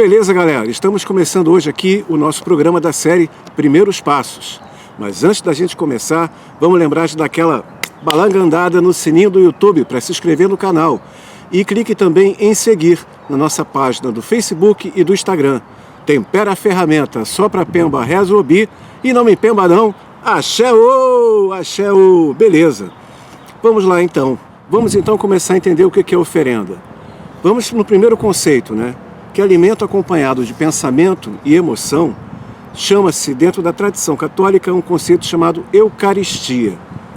Beleza, galera? Estamos começando hoje aqui o nosso programa da série Primeiros Passos. Mas antes da gente começar, vamos lembrar de dar aquela balangandada no sininho do YouTube para se inscrever no canal. E clique também em seguir na nossa página do Facebook e do Instagram. Tempera a ferramenta só para Pemba, Reza Obi e não me pemba não. Axé ô! Axé ô! Beleza. Vamos lá então. Vamos então começar a entender o que é oferenda. Vamos no primeiro conceito, né? Que alimento acompanhado de pensamento e emoção chama-se, dentro da tradição católica, um conceito chamado Eucaristia.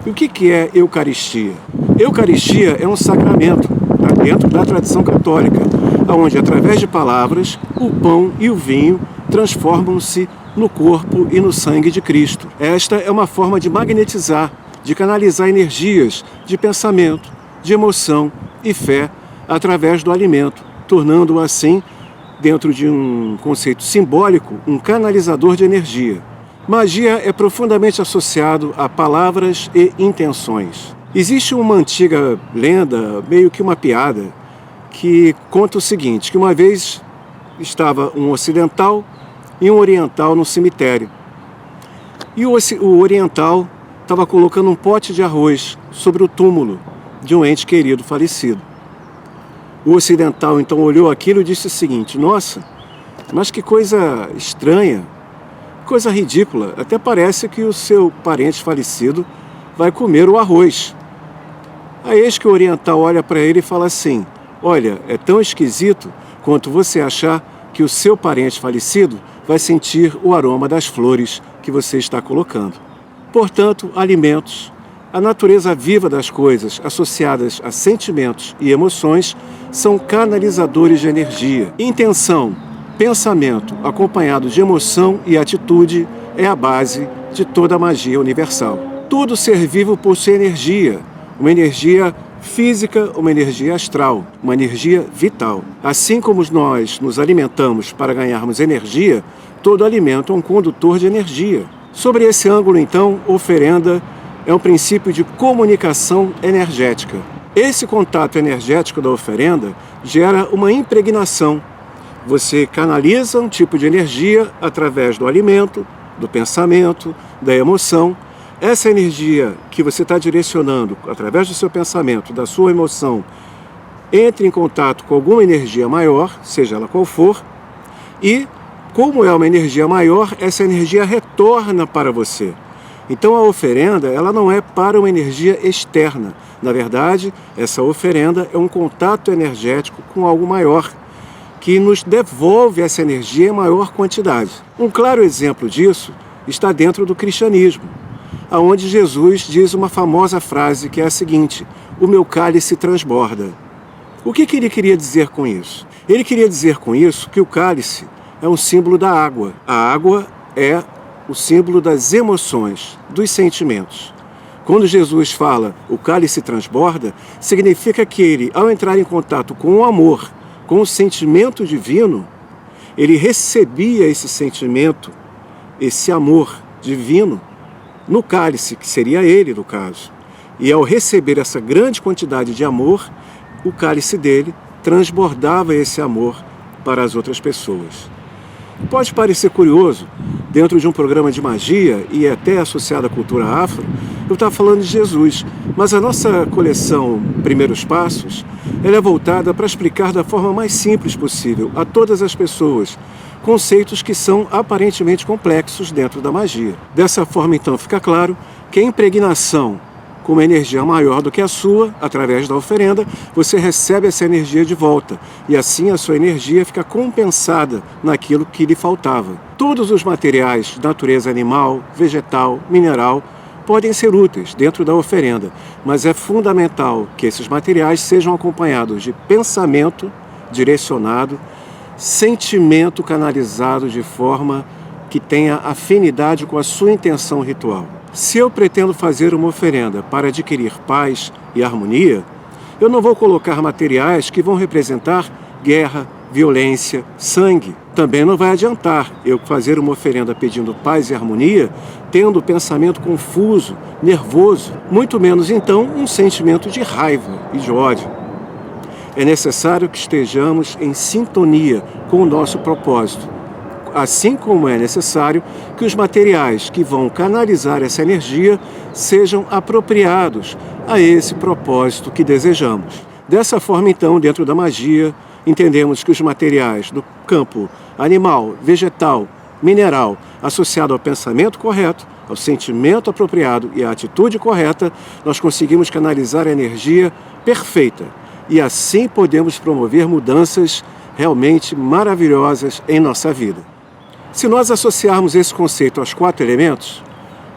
E o que é Eucaristia? Eucaristia é um sacramento, tá? Dentro da tradição católica, onde, através de palavras, o pão e o vinho transformam-se no corpo e no sangue de Cristo. Esta é uma forma de magnetizar, de canalizar energias de pensamento, de emoção e fé através do alimento, tornando-o assim, dentro de um conceito simbólico, um canalizador de energia. Magia é profundamente associado a palavras e intenções. Existe uma antiga lenda, meio que uma piada, que conta o seguinte, que uma vez estava um ocidental e um oriental no cemitério. E o oriental estava colocando um pote de arroz sobre o túmulo de um ente querido falecido. O ocidental então olhou aquilo e disse o seguinte: nossa, mas que coisa estranha, coisa ridícula, até parece que o seu parente falecido vai comer o arroz. Aí eis que o oriental olha para ele e fala assim: olha, é tão esquisito quanto você achar que o seu parente falecido vai sentir o aroma das flores que você está colocando. Portanto, alimentos, a natureza viva das coisas associadas a sentimentos e emoções são canalizadores de energia. Intenção, pensamento acompanhado de emoção e atitude é a base de toda a magia universal. Todo ser vivo possui energia, uma energia física, uma energia astral, uma energia vital. Assim como nós nos alimentamos para ganharmos energia, todo alimento é um condutor de energia. Sobre esse ângulo, então, oferenda é um princípio de comunicação energética. Esse contato energético da oferenda gera uma impregnação. Você canaliza um tipo de energia através do alimento, do pensamento, da emoção. Essa energia que você está direcionando através do seu pensamento, da sua emoção, entra em contato com alguma energia maior, seja ela qual for, e, como é uma energia maior, essa energia retorna para você. Então a oferenda, ela não é para uma energia externa. Na verdade, essa oferenda é um contato energético com algo maior, que nos devolve essa energia em maior quantidade. Um claro exemplo disso está dentro do cristianismo, onde Jesus diz uma famosa frase que é a seguinte: o meu cálice transborda. O que ele queria dizer com isso? Ele queria dizer com isso que o cálice é um símbolo da água. A água é o símbolo das emoções, dos sentimentos. Quando Jesus fala o cálice transborda, significa que ele, ao entrar em contato com o amor, com o sentimento divino, ele recebia esse sentimento, esse amor divino, no cálice, que seria ele, no caso. E ao receber essa grande quantidade de amor, o cálice dele transbordava esse amor para as outras pessoas. Pode parecer curioso, dentro de um programa de magia e até associado à cultura afro, eu estava falando de Jesus, mas a nossa coleção Primeiros Passos, ela é voltada para explicar da forma mais simples possível a todas as pessoas conceitos que são aparentemente complexos dentro da magia. Dessa forma, então, fica claro que a impregnação com uma energia maior do que a sua, através da oferenda, você recebe essa energia de volta. E assim a sua energia fica compensada naquilo que lhe faltava. Todos os materiais de natureza animal, vegetal, mineral, podem ser úteis dentro da oferenda, mas é fundamental que esses materiais sejam acompanhados de pensamento direcionado, sentimento canalizado de forma que tenha afinidade com a sua intenção ritual. Se eu pretendo fazer uma oferenda para adquirir paz e harmonia, eu não vou colocar materiais que vão representar guerra, violência, sangue. Também não vai adiantar eu fazer uma oferenda pedindo paz e harmonia, tendo o pensamento confuso, nervoso, muito menos então um sentimento de raiva e de ódio. É necessário que estejamos em sintonia com o nosso propósito, assim como é necessário que os materiais que vão canalizar essa energia sejam apropriados a esse propósito que desejamos. Dessa forma, então, dentro da magia, entendemos que os materiais do campo animal, vegetal, mineral, associado ao pensamento correto, ao sentimento apropriado e à atitude correta, nós conseguimos canalizar a energia perfeita e assim podemos promover mudanças realmente maravilhosas em nossa vida. Se nós associarmos esse conceito aos 4 elementos,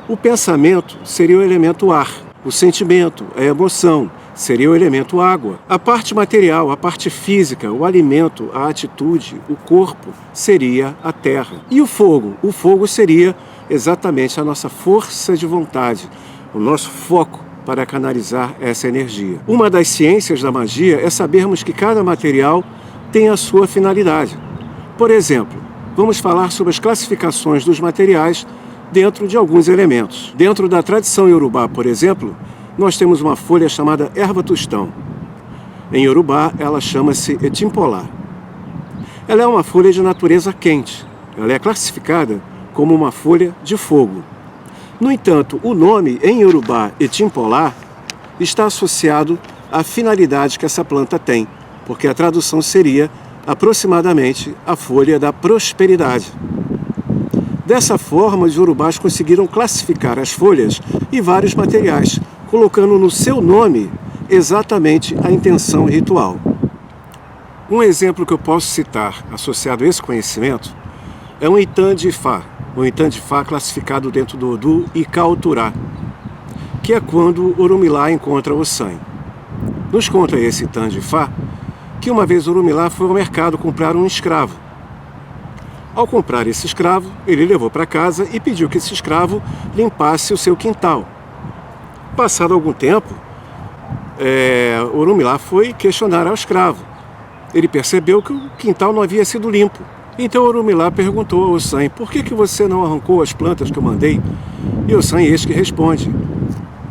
o pensamento seria o elemento ar, o sentimento, a emoção, seria o elemento água. A parte material, a parte física, o alimento, a atitude, o corpo, seria a terra. E o fogo? O fogo seria exatamente a nossa força de vontade, o nosso foco para canalizar essa energia. Uma das ciências da magia é sabermos que cada material tem a sua finalidade. Por exemplo, vamos falar sobre as classificações dos materiais dentro de alguns elementos. Dentro da tradição iorubá, por exemplo, nós temos uma folha chamada erva tostão. Em iorubá, ela chama-se etimpolá. Ela é uma folha de natureza quente. Ela é classificada como uma folha de fogo. No entanto, o nome em iorubá, etimpolá, está associado à finalidade que essa planta tem, porque a tradução seria aproximadamente a folha da prosperidade. Dessa forma, os iorubás conseguiram classificar as folhas e vários materiais, colocando no seu nome exatamente a intenção ritual. Um exemplo que eu posso citar associado a esse conhecimento é um Itã de Ifá, um Itã de Ifá classificado dentro do Odu Icauturá, que é quando Orumilá encontra o Ossan. Nos conta esse Itã de Ifá que uma vez Orumilá foi ao mercado comprar um escravo. Ao comprar esse escravo, ele levou para casa e pediu que esse escravo limpasse o seu quintal. Passado algum tempo, Orumilá foi questionar ao escravo. Ele percebeu que o quintal não havia sido limpo. Então Orumilá perguntou ao Ossan: por que você não arrancou as plantas que eu mandei? E Ossan eis que responde: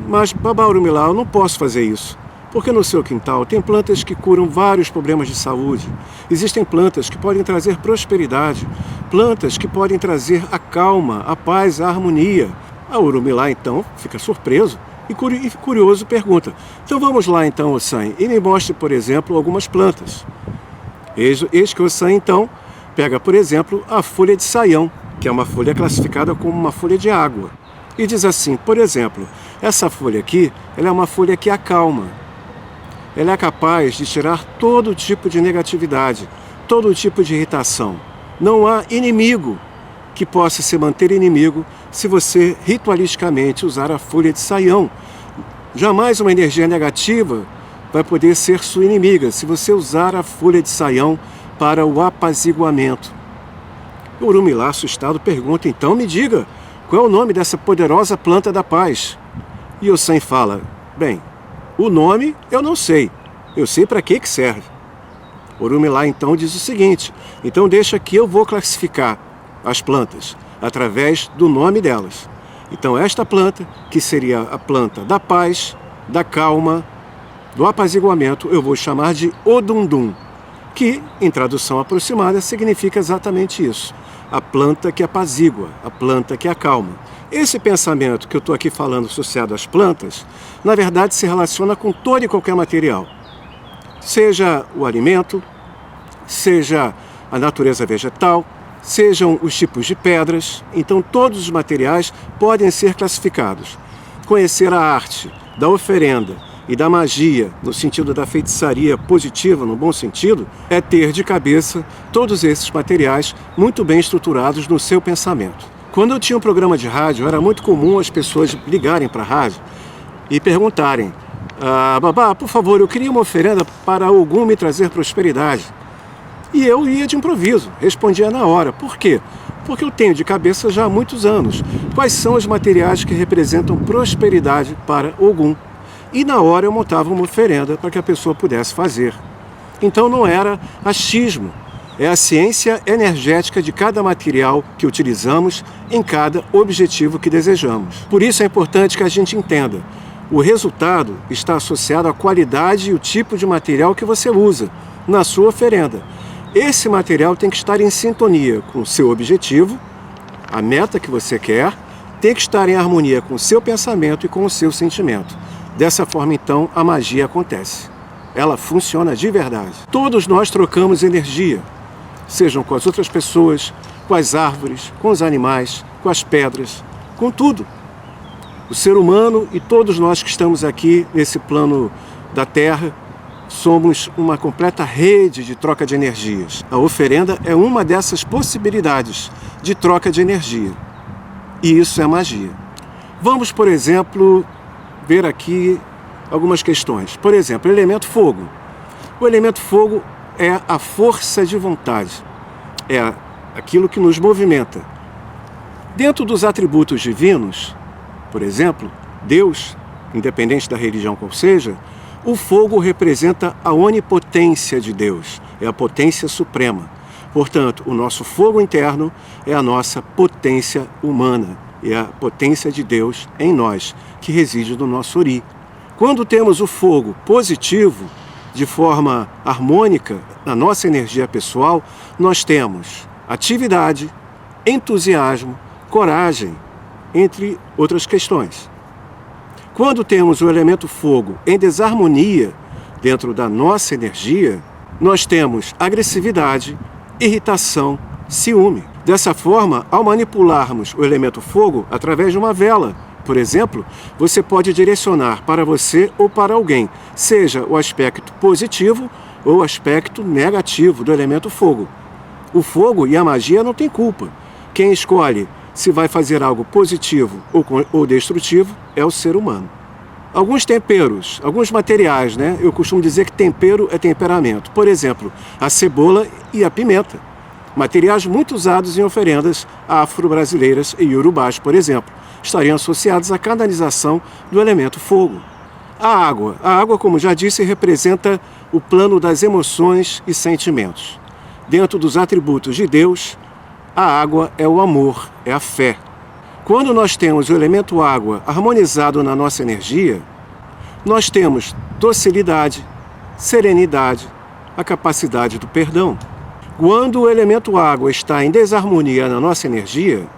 mas babá Orumilá, eu não posso fazer isso, porque no seu quintal tem plantas que curam vários problemas de saúde. Existem plantas que podem trazer prosperidade, plantas que podem trazer a calma, a paz, a harmonia. A Orumilá então fica surpreso e curioso pergunta: então vamos lá então, Ossan, e me mostre, por exemplo, algumas plantas. Eis que Ossan então pega, por exemplo, a folha de saião, que é uma folha classificada como uma folha de água. E diz assim, por exemplo, essa folha aqui, ela é uma folha que acalma. Ela é capaz de tirar todo tipo de negatividade, todo tipo de irritação. Não há inimigo que possa se manter inimigo se você ritualisticamente usar a folha de saião. Jamais uma energia negativa vai poder ser sua inimiga se você usar a folha de saião para o apaziguamento. O Orumilá, assustado, pergunta: então me diga, qual é o nome dessa poderosa planta da paz? E Ossan fala: bem, o nome eu não sei, eu sei para que serve. Orumilá então diz o seguinte: então deixa que eu vou classificar as plantas através do nome delas. Então esta planta, que seria a planta da paz, da calma, do apaziguamento, eu vou chamar de Odundum, que, em tradução aproximada, significa exatamente isso: a planta que apazigua, a planta que acalma. Esse pensamento que eu estou aqui falando associado às plantas, na verdade se relaciona com todo e qualquer material. Seja o alimento, seja a natureza vegetal, sejam os tipos de pedras, então todos os materiais podem ser classificados. Conhecer a arte da oferenda e da magia, no sentido da feitiçaria positiva, no bom sentido, é ter de cabeça todos esses materiais muito bem estruturados no seu pensamento. Quando eu tinha um programa de rádio, era muito comum as pessoas ligarem para a rádio e perguntarem: babá, por favor, eu queria uma oferenda para Ogum me trazer prosperidade. E eu ia de improviso, respondia na hora. Por quê? Porque eu tenho de cabeça já há muitos anos quais são os materiais que representam prosperidade para Ogum. E na hora eu montava uma oferenda para que a pessoa pudesse fazer. Então não era achismo, é a ciência energética de cada material que utilizamos em cada objetivo que desejamos. Por isso é importante que a gente entenda: O resultado está associado à qualidade e o tipo de material que você usa na sua oferenda. Esse material tem que estar em sintonia com o seu objetivo, a meta que você quer, tem que estar em harmonia com o seu pensamento e com o seu sentimento. Dessa forma, então, a magia acontece. Ela funciona de verdade. Todos nós trocamos energia, sejam com as outras pessoas, com as árvores, com os animais, com as pedras, com tudo. O ser humano e todos nós que estamos aqui nesse plano da Terra somos uma completa rede de troca de energias. A oferenda é uma dessas possibilidades de troca de energia. E isso é magia. Vamos, por exemplo, ver aqui algumas questões. Por exemplo, elemento fogo. O elemento fogo é a força de vontade. É aquilo que nos movimenta. Dentro dos atributos divinos, por exemplo, Deus, independente da religião qual seja, o fogo representa a onipotência de Deus, é a potência suprema. Portanto, o nosso fogo interno é a nossa potência humana, é a potência de Deus em nós, que reside no nosso Ori. Quando temos o fogo positivo, de forma harmônica, na nossa energia pessoal, nós temos atividade, entusiasmo, coragem, entre outras questões. Quando temos o elemento fogo em desarmonia dentro da nossa energia, nós temos agressividade, irritação, ciúme. Dessa forma, ao manipularmos o elemento fogo através de uma vela, por exemplo, você pode direcionar para você ou para alguém, seja o aspecto positivo ou o aspecto negativo do elemento fogo. O fogo e a magia não têm culpa. Quem escolhe se vai fazer algo positivo ou destrutivo é o ser humano. Alguns temperos, alguns materiais, Eu costumo dizer que tempero é temperamento. Por exemplo, a cebola e a pimenta. Materiais muito usados em oferendas afro-brasileiras e iorubás, por exemplo, estariam associados à canalização do elemento fogo. A água, como já disse, representa o plano das emoções e sentimentos. Dentro dos atributos de Deus, a água é o amor, é a fé. Quando nós temos o elemento água harmonizado na nossa energia, nós temos docilidade, serenidade, a capacidade do perdão. Quando o elemento água está em desarmonia na nossa energia,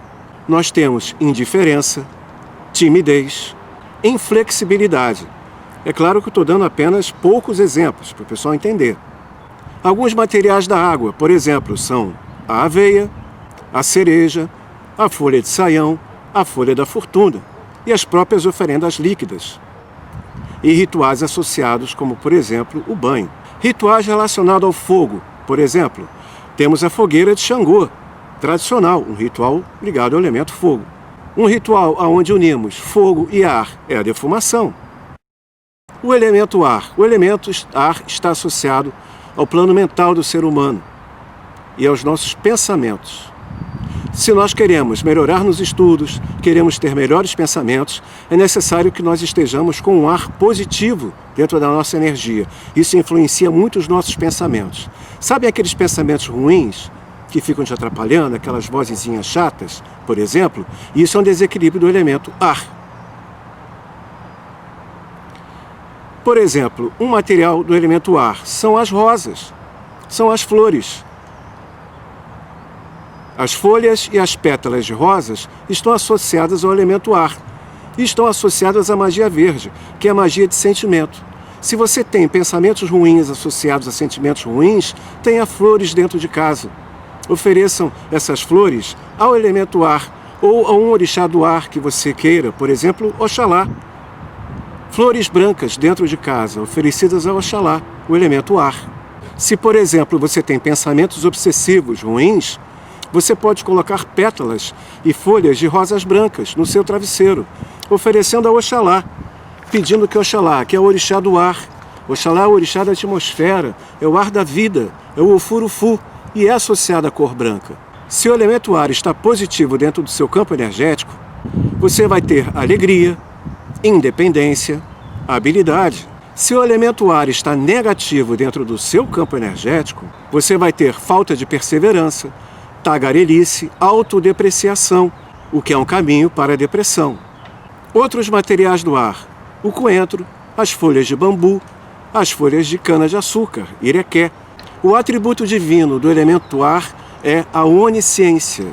nós temos indiferença, timidez, inflexibilidade. É claro que eu estou dando apenas poucos exemplos para o pessoal entender. Alguns materiais da água, por exemplo, são a aveia, a cereja, a folha de saião, a folha da fortuna e as próprias oferendas líquidas. E rituais associados como, por exemplo, o banho. Rituais relacionados ao fogo, por exemplo, temos a fogueira de Xangô, tradicional, um ritual ligado ao elemento fogo. Um ritual onde unimos fogo e ar é a defumação. O elemento ar está associado ao plano mental do ser humano e aos nossos pensamentos. Se nós queremos melhorar nos estudos, queremos ter melhores pensamentos, é necessário que nós estejamos com um ar positivo dentro da nossa energia. Isso influencia muito os nossos pensamentos. Sabem aqueles pensamentos ruins que ficam te atrapalhando, aquelas vozinhas chatas, por exemplo? Isso é um desequilíbrio do elemento ar. Por exemplo, um material do elemento ar são as rosas, são as flores. As folhas e as pétalas de rosas estão associadas ao elemento ar e estão associadas à magia verde, que é a magia de sentimento. Se você tem pensamentos ruins associados a sentimentos ruins, tenha flores dentro de casa. Ofereçam essas flores ao elemento ar ou a um orixá do ar que você queira, por exemplo, Oxalá. Flores brancas dentro de casa, oferecidas ao Oxalá, o elemento ar. Se, por exemplo, você tem pensamentos obsessivos ruins, você pode colocar pétalas e folhas de rosas brancas no seu travesseiro, oferecendo ao Oxalá, pedindo que Oxalá, que é o orixá do ar, Oxalá é o orixá da atmosfera, é o ar da vida, é o Ofurufu e é associado à cor branca. Se o elemento ar está positivo dentro do seu campo energético, você vai ter alegria, independência, habilidade. Se o elemento ar está negativo dentro do seu campo energético, você vai ter falta de perseverança, tagarelice, autodepreciação, o que é um caminho para a depressão. Outros materiais do ar, o coentro, as folhas de bambu, as folhas de cana-de-açúcar, irequé. O atributo divino do elemento ar é a onisciência.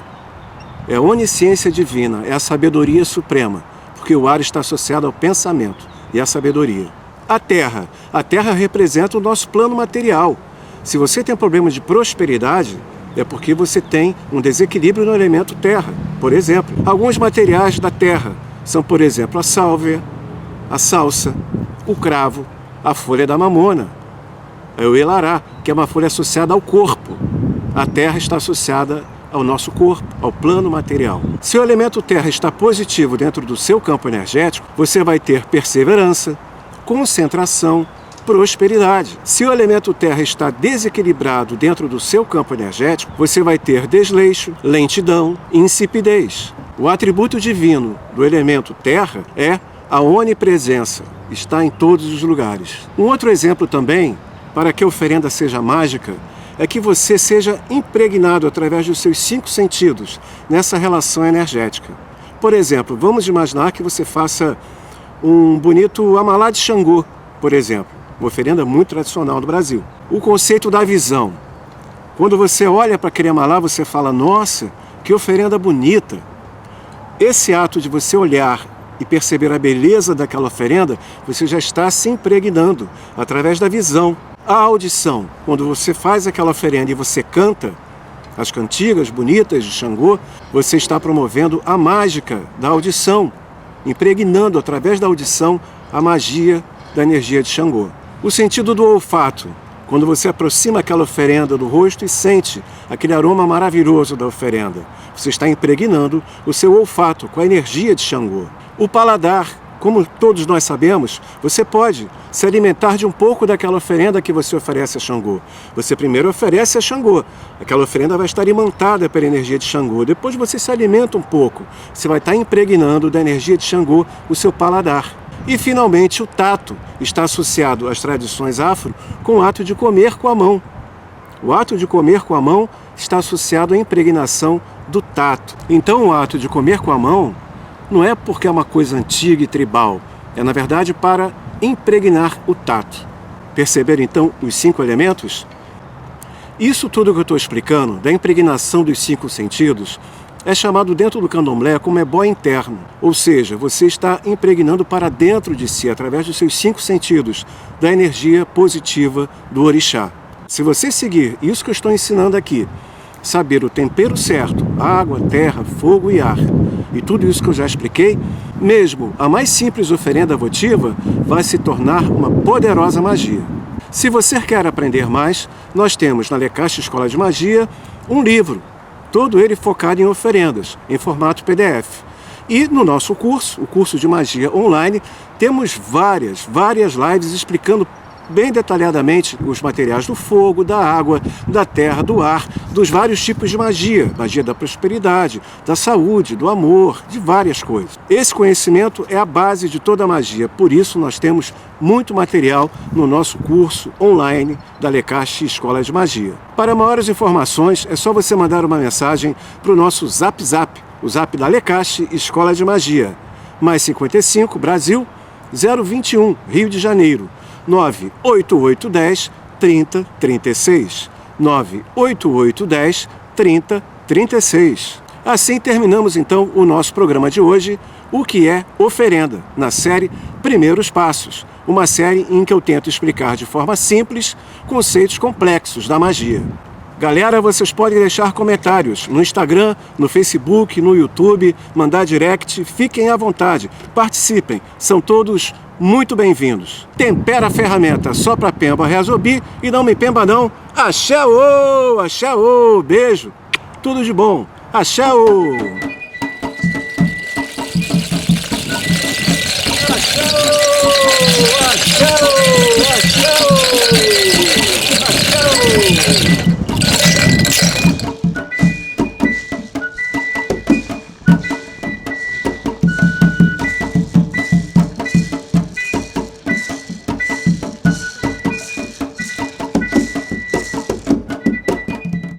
É a onisciência divina, é a sabedoria suprema, porque o ar está associado ao pensamento e à sabedoria. A terra representa o nosso plano material. Se você tem problema de prosperidade, é porque você tem um desequilíbrio no elemento terra. Por exemplo, alguns materiais da terra são, por exemplo, a sálvia, a salsa, o cravo, a folha da mamona, o elará, que é uma folha associada ao corpo. A terra está associada ao nosso corpo, ao plano material. Se o elemento terra está positivo dentro do seu campo energético, você vai ter perseverança, concentração, prosperidade. Se o elemento terra está desequilibrado dentro do seu campo energético, você vai ter desleixo, lentidão e insipidez. O atributo divino do elemento terra é a onipresença, está em todos os lugares. Um outro exemplo também, para que a oferenda seja mágica, é que você seja impregnado através dos seus 5 sentidos nessa relação energética. Por exemplo, vamos imaginar que você faça um bonito amalá de Xangô, por exemplo, uma oferenda muito tradicional do Brasil. O conceito da visão. Quando você olha para aquele amalá, você fala, nossa, que oferenda bonita. Esse ato de você olhar e perceber a beleza daquela oferenda, você já está se impregnando através da visão. A audição, quando você faz aquela oferenda e você canta as cantigas bonitas de Xangô, você está promovendo a mágica da audição, impregnando através da audição a magia da energia de Xangô. O sentido do olfato, quando você aproxima aquela oferenda do rosto e sente aquele aroma maravilhoso da oferenda, você está impregnando o seu olfato com a energia de Xangô. O paladar, como todos nós sabemos, você pode se alimentar de um pouco daquela oferenda que você oferece a Xangô. Você primeiro oferece a Xangô. Aquela oferenda vai estar imantada pela energia de Xangô. Depois você se alimenta um pouco. Você vai estar impregnando da energia de Xangô o seu paladar. E, finalmente, o tato está associado às tradições afro com o ato de comer com a mão. O ato de comer com a mão está associado à impregnação do tato. Então, o ato de comer com a mão não é porque é uma coisa antiga e tribal, é na verdade para impregnar o tato. Perceberam então os 5 elementos? Isso tudo que eu estou explicando, da impregnação dos 5 sentidos, é chamado dentro do candomblé como ebó interno, ou seja, você está impregnando para dentro de si, através dos seus 5 sentidos, da energia positiva do orixá. Se você seguir isso que eu estou ensinando aqui, saber o tempero certo, água, terra, fogo e ar, e tudo isso que eu já expliquei, mesmo a mais simples oferenda votiva vai se tornar uma poderosa magia. Se você quer aprender mais, nós temos na Lecaixa Escola de Magia um livro, todo ele focado em oferendas, em formato PDF. E no nosso curso, o curso de magia online, temos várias lives explicando bem detalhadamente os materiais do fogo, da água, da terra, do ar, dos vários tipos de magia, magia da prosperidade, da saúde, do amor, de várias coisas. Esse conhecimento é a base de toda a magia, por isso nós temos muito material no nosso curso online da Lecaixa Escola de Magia. Para maiores informações, é só você mandar uma mensagem para o nosso Zap, o Zap da Lecaixa Escola de Magia, mais 55 Brasil, 021 Rio de Janeiro, 98810 3036. 98810 3036. Assim terminamos então o nosso programa de hoje, o que é oferenda, na série Primeiros Passos, uma série em que eu tento explicar de forma simples conceitos complexos da magia. Galera, vocês podem deixar comentários no Instagram, no Facebook, no YouTube, mandar direct, fiquem à vontade, participem, são todos muito bem-vindos. Tempera a ferramenta só pra Pemba Reazobi e não me pemba não. Axé-ô, axé-ô, beijo, tudo de bom, axé-ô. Axé-ô, axé-ô, axé-ô.